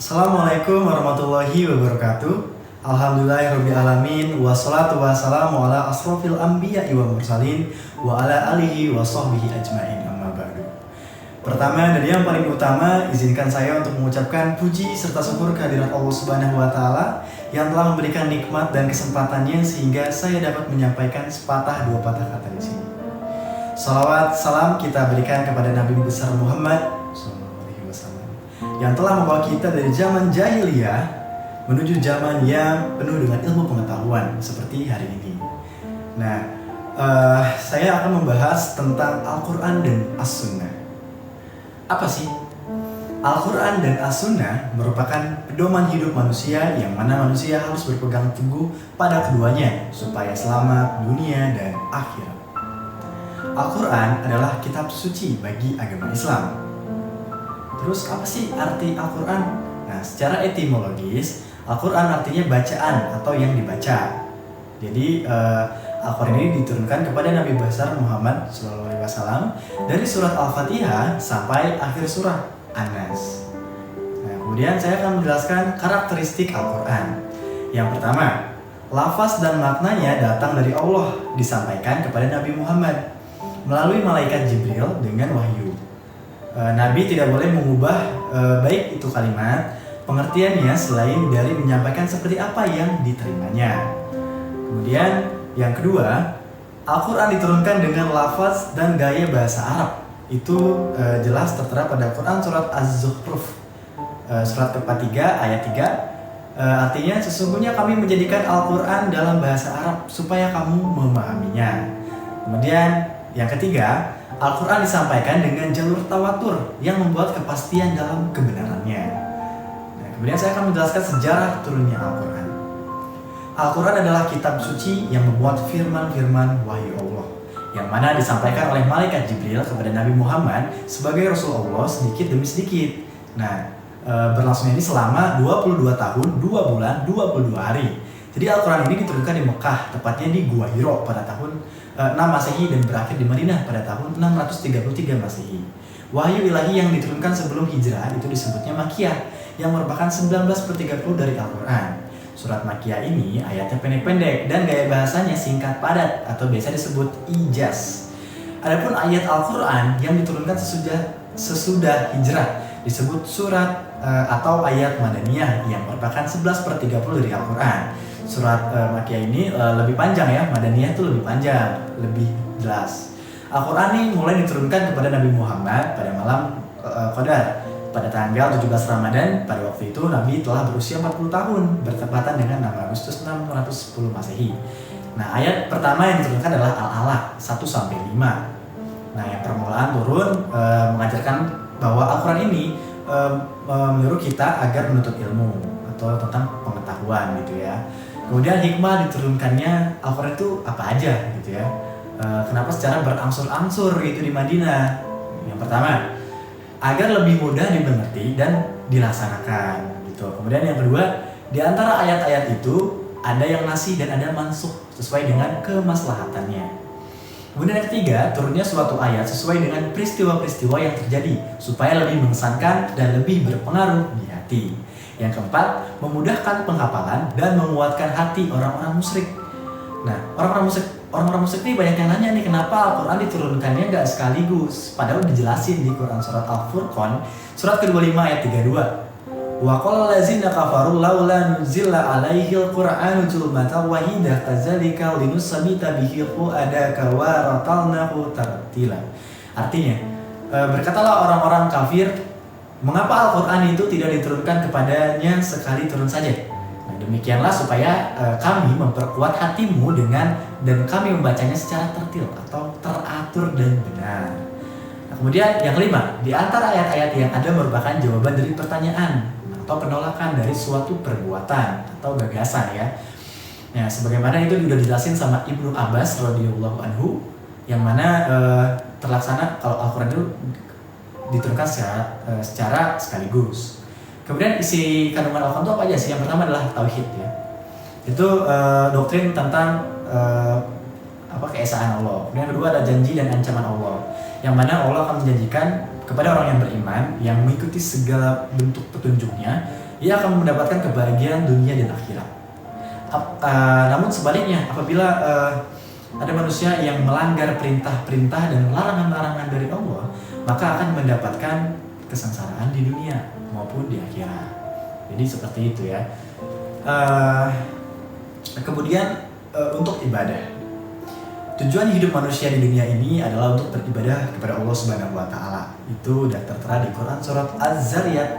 Assalamualaikum warahmatullahi wabarakatuh. Alhamdulillahirrabbilalamin. Wassalatu wassalamu ala asrofil anbiya'i wa mursalin wa ala alihi wa sahbihi ajma'in, amma ba'du. Pertama dan yang paling utama, izinkan saya untuk mengucapkan puji serta syukur kehadirat Allah Subhanahu wa Ta'ala yang telah memberikan nikmat dan kesempatannya sehingga saya dapat menyampaikan sepatah dua patah kata di sini. Salawat salam kita berikan kepada Nabi besar Muhammad yang telah membawa kita dari zaman jahiliyah menuju zaman yang penuh dengan ilmu pengetahuan seperti hari ini. Nah, saya akan membahas tentang Al-Quran dan As-Sunnah. Apa sih? Al-Quran dan As-Sunnah merupakan pedoman hidup manusia yang mana manusia harus berpegang teguh pada keduanya supaya selamat dunia dan akhirat. Al-Quran adalah kitab suci bagi agama Islam. Terus apa sih arti Al-Quran? Nah, secara etimologis, Al-Quran artinya bacaan atau yang dibaca. Jadi Al-Quran ini diturunkan kepada Nabi besar Muhammad SAW dari surat Al-Fatihah sampai akhir surah An-Nas. Nah, kemudian saya akan menjelaskan karakteristik Al-Quran. Yang pertama, lafaz dan maknanya datang dari Allah, disampaikan kepada Nabi Muhammad melalui malaikat Jibril dengan wahyu. Nabi tidak boleh mengubah baik itu kalimat, pengertiannya selain dari menyampaikan seperti apa yang diterimanya. Kemudian yang kedua, Al-Quran diturunkan dengan lafaz dan gaya bahasa Arab. Itu jelas tertera pada Quran surat Az-Zukhruf, surat ke-3 ayat 3. Artinya sesungguhnya kami menjadikan Al-Quran dalam bahasa Arab supaya kamu memahaminya. Kemudian yang ketiga, Al-Quran disampaikan dengan jalur tawatur yang membuat kepastian dalam kebenarannya. Nah, kemudian saya akan menjelaskan sejarah turunnya Al-Quran. Al-Quran adalah kitab suci yang membuat firman-firman wahyu Allah, yang mana disampaikan oleh malaikat Jibril kepada Nabi Muhammad sebagai Rasul Allah sedikit demi sedikit. Nah, berlangsungnya ini selama 22 tahun, 2 bulan, 22 hari. Jadi Al-Quran ini diturunkan di Mekah, tepatnya di Gua Hiro pada tahun 6 Masehi dan berakhir di Madinah pada tahun 633 Masehi. Wahyu ilahi yang diturunkan sebelum hijrah itu disebutnya Makkiyah, yang merupakan 19/30 dari Al-Quran. Surat Makkiyah ini ayatnya pendek-pendek dan gaya bahasanya singkat padat atau biasa disebut ijaz. Adapun ayat Al-Quran yang diturunkan sesudah hijrah disebut surat atau ayat Madaniyah yang merupakan 11/30 dari Al-Quran. Surat Makkiyah ini lebih panjang ya, Madaniyah itu lebih panjang, lebih jelas. Al-Quran ini mulai diturunkan kepada Nabi Muhammad pada malam Qadar pada tanggal 17 Ramadan. Pada waktu itu Nabi telah berusia 40 tahun, bertepatan dengan 6 Agustus 610 Masehi. Nah, ayat pertama yang diturunkan adalah Al-Alaq 1-5. Nah, yang permulaan turun mengajarkan bahwa Al-Quran ini menyuruh kita agar menuntut ilmu atau tentang pengetahuan gitu ya. Kemudian hikmah diturunkannya Al-Quran itu apa aja gitu ya. Kenapa secara berangsur-angsur gitu di Madinah? Yang pertama, agar lebih mudah dimengerti dan dilaksanakan gitu. Kemudian yang kedua, di antara ayat-ayat itu ada yang nasih dan ada mansukh sesuai dengan kemaslahatannya. Kemudian yang ketiga, turunnya suatu ayat sesuai dengan peristiwa-peristiwa yang terjadi supaya lebih mengesankan dan lebih berpengaruh di hati. Yang keempat, memudahkan penghafalan dan menguatkan hati orang-orang musyrik. Nah, orang-orang musyrik ini banyak yang nanya nih, kenapa Al-Quran diturunkannya nggak sekaligus? Padahal dijelasin di Quran surat Al-Furqan, surat ke-25 ayat 32. Wa qala allazina kafaru laula nuzila alaihil qur'anu jumlatan wahidah kadzalika linusabbita bihi fuadaka wa ratalnahu tartila. Artinya, berkatalah orang-orang kafir, mengapa Al-Quran itu tidak diturunkan kepadanya sekali turun saja? Nah, demikianlah supaya kami memperkuat hatimu dan kami membacanya secara tertil atau teratur dan benar. Nah, kemudian yang kelima, di antara ayat-ayat yang ada merupakan jawaban dari pertanyaan atau penolakan dari suatu perbuatan atau gagasan ya. Nah, sebagaimana itu sudah dijelasin sama Ibnu Abbas radhiyallahu anhu, yang mana terlaksana kalau Al-Quran itu diturunkan secara sekaligus. Kemudian isi kandungan Al-Quran itu apa aja sih? Yang pertama adalah tauhid ya. Itu doktrin tentang keesaan Allah. Kemudian yang kedua ada janji dan ancaman Allah, yang mana Allah akan menjanjikan kepada orang yang beriman yang mengikuti segala bentuk petunjuknya ia akan mendapatkan kebahagiaan dunia dan akhirat. Namun sebaliknya, apabila ada manusia yang melanggar perintah-perintah dan larangan-larangan dari Allah, maka akan mendapatkan kesengsaraan di dunia maupun di akhirat. Jadi seperti itu ya. Kemudian untuk ibadah, tujuan hidup manusia di dunia ini adalah untuk beribadah kepada Allah Subhanahu wa taala. Itu sudah tertera di Quran surat Az-Zariyat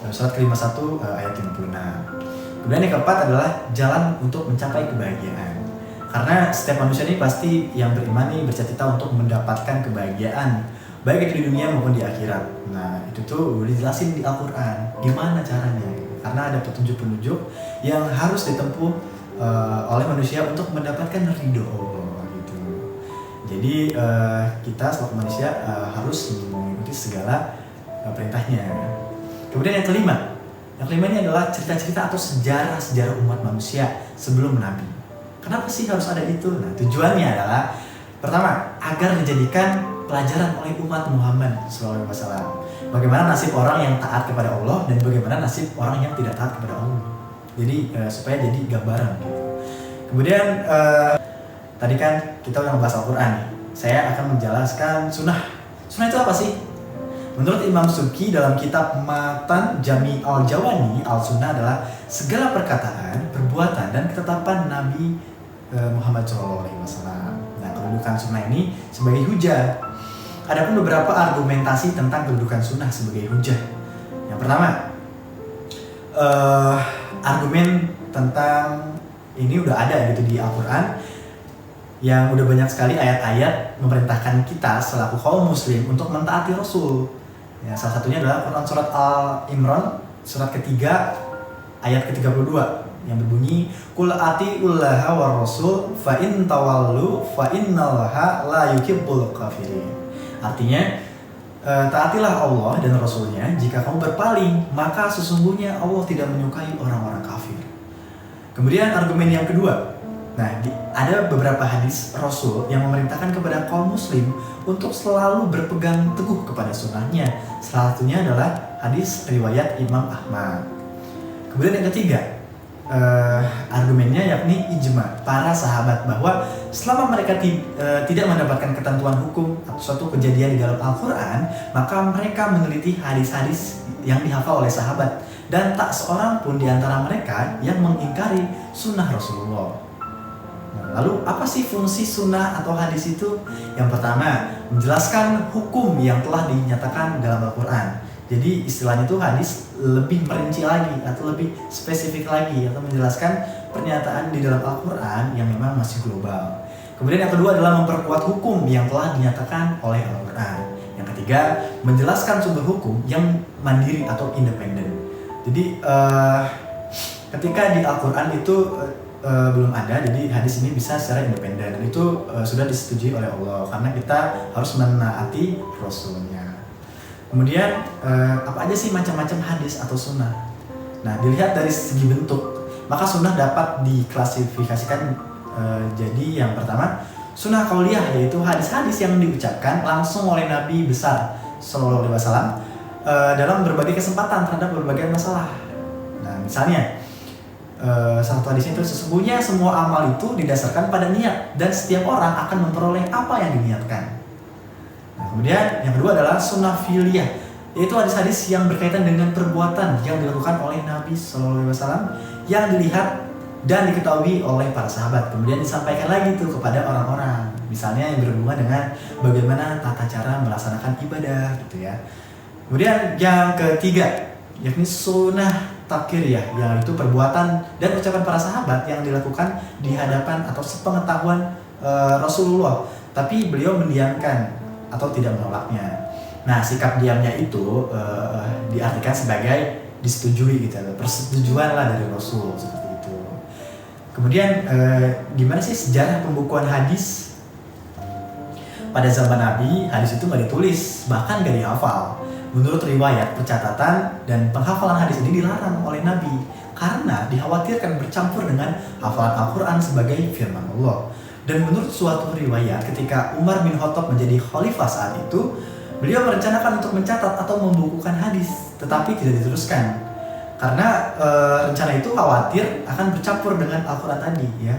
surat ke-51 ayat 56. Kemudian yang keempat adalah jalan untuk mencapai kebahagiaan. Karena setiap manusia ini pasti yang beriman ini bercita-cita untuk mendapatkan kebahagiaan, baik itu di dunia maupun di akhirat. Nah, itu tuh dijelasin di Al-Quran gimana caranya. Karena ada petunjuk-petunjuk yang harus ditempuh oleh manusia untuk mendapatkan ridho Allah gitu. Jadi kita selaku manusia harus mengikuti segala perintahnya. Kemudian yang kelima ini adalah cerita-cerita atau sejarah umat manusia sebelum Nabi. Kenapa sih harus ada itu? Nah, tujuannya adalah pertama, agar dijadikan pelajaran oleh umat Muhammad SAW. Bagaimana nasib orang yang taat kepada Allah dan bagaimana nasib orang yang tidak taat kepada Allah. Jadi supaya jadi gambaran gitu. Kemudian tadi kan kita udah membahas Al-Quran nih. Saya akan menjelaskan sunnah. Sunnah itu apa sih? Menurut Imam Subki dalam kitab Matan Jami al-Jawani, al-Sunnah adalah segala perkataan, perbuatan, dan ketetapan Nabi Muhammad SAW. Nah, kedudukan sunnah ini sebagai hujah. Adapun beberapa argumentasi tentang kedudukan sunnah sebagai hujah. Yang pertama, argumen tentang ini udah ada gitu di Al-Quran, yang udah banyak sekali ayat-ayat memerintahkan kita selaku kaum muslim untuk mentaati Rasul. Ya, salah satunya adalah Quran surat Al-Imran surat ketiga ayat ke-32 yang berbunyi Qul atiullaha war rasul fa in tawallu fa innallaha la yuhibbul kafirin. Artinya taatilah Allah dan Rasulnya, jika kamu berpaling maka sesungguhnya Allah tidak menyukai orang-orang kafir. Kemudian argumen yang kedua, ada beberapa hadis Rasul yang memerintahkan kepada kaum muslim untuk selalu berpegang teguh kepada sunnahnya. Salah satunya adalah hadis riwayat Imam Ahmad. Kemudian yang ketiga, argumennya yakni ijma para sahabat bahwa selama mereka tidak mendapatkan ketentuan hukum atau suatu kejadian di dalam Al-Quran, maka mereka meneliti hadis-hadis yang dihafal oleh sahabat dan tak seorang pun di antara mereka yang mengingkari sunnah Rasulullah. Lalu apa sih fungsi sunnah atau hadis itu? Yang pertama, menjelaskan hukum yang telah dinyatakan dalam Al-Quran. Jadi istilahnya itu hadis lebih merinci lagi atau lebih spesifik lagi atau menjelaskan pernyataan di dalam Al-Quran yang memang masih global. Kemudian yang kedua adalah memperkuat hukum yang telah dinyatakan oleh Al-Quran. Yang ketiga, menjelaskan sumber hukum yang mandiri atau independen. Jadi ketika di Al-Quran itu belum ada, jadi hadis ini bisa secara independen dan itu sudah disetujui oleh Allah karena kita harus menaati Rasulnya. Kemudian apa aja sih macam-macam hadis atau sunnah? Nah, dilihat dari segi bentuk, maka sunnah dapat diklasifikasikan jadi yang pertama sunnah qauliyah, yaitu hadis-hadis yang diucapkan langsung oleh Nabi besar Sallallahu Alaihi Wasallam dalam berbagai kesempatan terhadap berbagai masalah. Nah, misalnya satu hadis itu, sesungguhnya semua amal itu didasarkan pada niat dan setiap orang akan memperoleh apa yang diniatkan. Nah, kemudian yang kedua adalah sunnah fi'liyah, yaitu hadis-hadis yang berkaitan dengan perbuatan yang dilakukan oleh Nabi SAW yang dilihat dan diketahui oleh para sahabat, kemudian disampaikan lagi tuh kepada orang-orang, misalnya yang berhubungan dengan bagaimana tata cara melaksanakan ibadah gitu ya. Kemudian yang ketiga yakni sunnah takriyah, yaitu perbuatan dan ucapan para sahabat yang dilakukan di hadapan atau sepengetahuan Rasulullah, tapi beliau mendiamkan atau tidak menolaknya. Nah, sikap diamnya itu diartikan sebagai disetujui gitu, persetujuan lah dari Rasul seperti itu. Kemudian gimana sih sejarah pembukuan hadis? Pada zaman Nabi, hadis itu nggak ditulis, bahkan nggak dihafal. Menurut riwayat, pencatatan dan penghafalan hadis ini dilarang oleh Nabi karena dikhawatirkan bercampur dengan hafalan Al-Quran sebagai firman Allah. Dan menurut suatu riwayat, ketika Umar bin Khattab menjadi khalifah saat itu, beliau merencanakan untuk mencatat atau membukukan hadis, tetapi tidak diteruskan Karena rencana itu khawatir akan bercampur dengan Al-Quran tadi ya.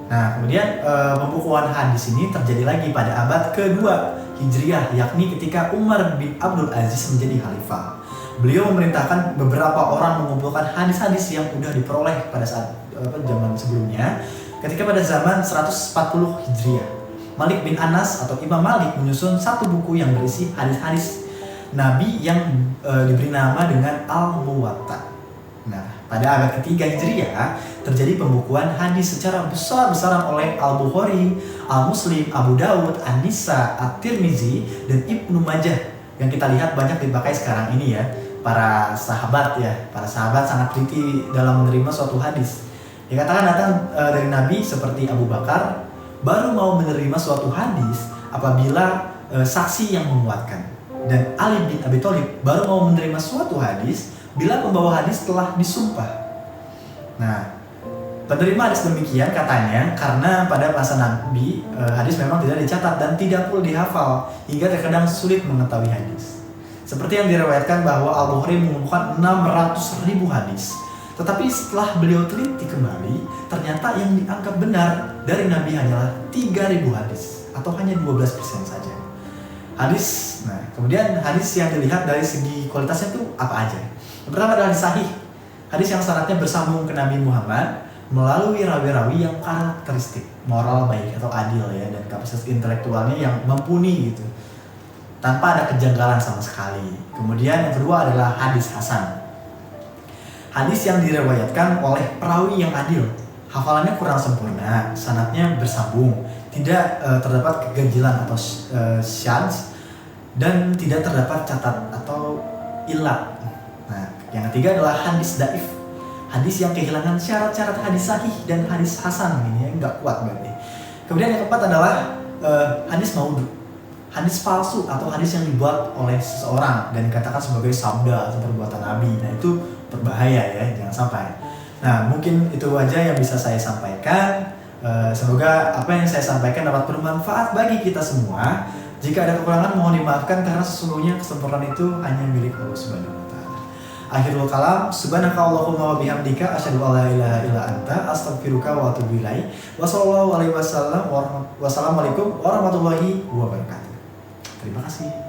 Nah kemudian pembukuan hadis ini terjadi lagi pada abad kedua Hijriah, yakni ketika Umar bin Abdul Aziz menjadi khalifah. Beliau memerintahkan beberapa orang mengumpulkan hadis-hadis yang sudah diperoleh pada saat zaman sebelumnya. Ketika pada zaman 140 Hijriah, Malik bin Anas atau Imam Malik menyusun satu buku yang berisi hadis-hadis Nabi yang diberi nama dengan Al-Muwatta. Nah, pada abad ketiga Hijriah terjadi pembukuan hadis secara besar-besaran oleh Al-Bukhari, Al-Muslim, Abu Dawud, An-Nisa, At-Tirmizi, dan Ibnu Majah yang kita lihat banyak dipakai sekarang ini ya. Para sahabat sangat teliti dalam menerima suatu hadis. Dikatakan datang dari Nabi seperti Abu Bakar baru mau menerima suatu hadis apabila saksi yang menguatkan, dan Ali bin Abi Thalib baru mau menerima suatu hadis bila pembawa hadis telah disumpah. Nah, penerima hadis demikian katanya karena pada masa Nabi hadis memang tidak dicatat dan tidak pula dihafal hingga terkadang sulit mengetahui hadis. Seperti yang diriwayatkan bahwa Al-Bukhari mengumpulkan 600.000 hadis. Tetapi setelah beliau teliti kembali, ternyata yang dianggap benar dari Nabi hanyalah 3.000 hadis atau hanya 12% saja. Hadis, nah kemudian hadis yang dilihat dari segi kualitasnya itu apa aja? Yang pertama adalah hadis sahih. Hadis yang syaratnya bersambung ke Nabi Muhammad melalui rawi-rawi yang karakteristik moral baik atau adil ya, dan kapasitas intelektualnya yang mumpuni gitu, tanpa ada kejanggalan sama sekali. Kemudian yang kedua adalah hadis hasan. Hadis yang diriwayatkan oleh perawi yang adil, hafalannya kurang sempurna, sanadnya bersambung, tidak terdapat keganjilan atau syadz, dan tidak terdapat catat atau ilat. Nah, yang ketiga adalah hadis daif. Hadis yang kehilangan syarat-syarat hadis sahih dan hadis hasan, ini ya nggak kuat berarti. Kemudian yang keempat adalah hadis maudhu. Hadis palsu atau hadis yang dibuat oleh seseorang dan dikatakan sebagai sabda atau perbuatan Nabi. Nah itu berbahaya ya, jangan sampai. Nah mungkin itu aja yang bisa saya sampaikan. Semoga apa yang saya sampaikan dapat bermanfaat bagi kita semua. Jika ada kekurangan mohon dimaafkan karena sesungguhnya kesempurnaan itu hanya milik Allah Subhanahu wa taala. Akhirul kalam, subhanakallahumma wa bihamdika asyhadu an la ilaha illa anta astaghfiruka wa atubu ilaik. Wassalamualaikum warahmatullahi wabarakatuh. Terima kasih.